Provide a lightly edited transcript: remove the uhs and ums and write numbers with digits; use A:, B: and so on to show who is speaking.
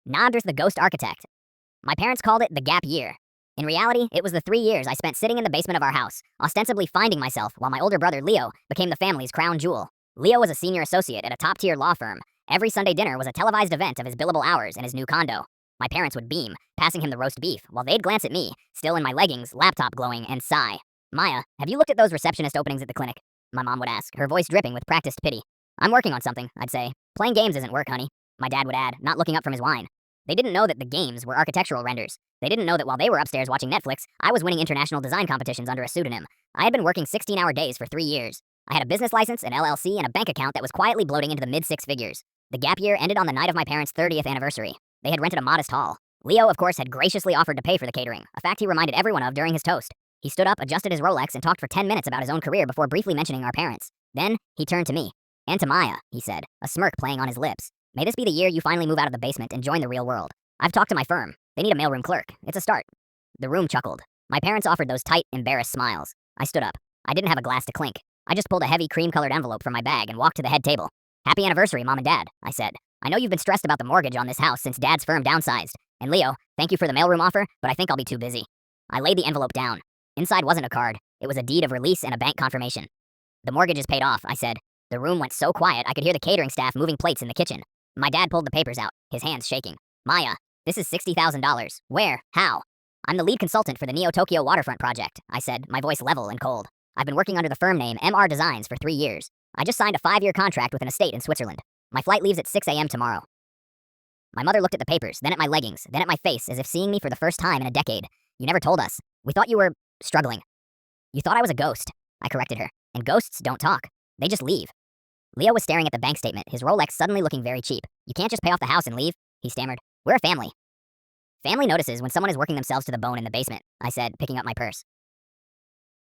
A: Nadras the Ghost Architect. My parents called it the gap year. In reality, it was the 3 years I spent sitting in the basement of our house, ostensibly finding myself while my older brother Leo became the family's crown jewel. Leo was a senior associate at a top-tier law firm. Every Sunday dinner was a televised event of his billable hours in his new condo. My parents would beam, passing him the roast beef, while they'd glance at me, still in my leggings, laptop glowing, and sigh. "Maya, have you looked at those receptionist openings at the clinic?" My mom would ask, her voice dripping with practiced pity. "I'm working on something," I'd say. "Playing games isn't work, honey," my dad would add, not looking up from his wine. They didn't know that the games were architectural renders. They didn't know that while they were upstairs watching Netflix, I was winning international design competitions under a pseudonym. I had been working 16-hour days for 3 years. I had a business license, an LLC, and a bank account that was quietly bloating into the mid-six figures. The gap year ended on the night of my parents' 30th anniversary. They had rented a modest hall. Leo, of course, had graciously offered to pay for the catering, a fact he reminded everyone of during his toast. He stood up, adjusted his Rolex, and talked for 10 minutes about his own career before briefly mentioning our parents. Then, he turned to me. "And to Maya," he said, a smirk playing on his lips. "May this be the year you finally move out of the basement and join the real world. I've talked to my firm. They need a mailroom clerk. It's a start." The room chuckled. My parents offered those tight, embarrassed smiles. I stood up. I didn't have a glass to clink. I just pulled a heavy cream-colored envelope from my bag and walked to the head table. "Happy anniversary, Mom and Dad," I said. "I know you've been stressed about the mortgage on this house since Dad's firm downsized. And Leo, thank you for the mailroom offer, but I think I'll be too busy." I laid the envelope down. Inside wasn't a card. It was a deed of release and a bank confirmation. "The mortgage is paid off," I said. The room went so quiet I could hear the catering staff moving plates in the kitchen. My dad pulled the papers out, his hands shaking. "Maya, this is $60,000. Where? How?" "I'm the lead consultant for the Neo Tokyo waterfront project," I said, my voice level and cold. "I've been working under the firm name MR Designs for 3 years. I just signed a 5-year contract with an estate in Switzerland. My flight leaves at 6 a.m. tomorrow." My mother looked at the papers, then at my leggings, then at my face as if seeing me for the first time in a decade. "You never told us. We thought you were struggling." "You thought I was a ghost," I corrected her. "And ghosts don't talk. They just leave." Leo was staring at the bank statement, his Rolex suddenly looking very cheap. "You can't just pay off the house and leave," he stammered. "We're a family." "Family notices when someone is working themselves to the bone in the basement," I said, picking up my purse.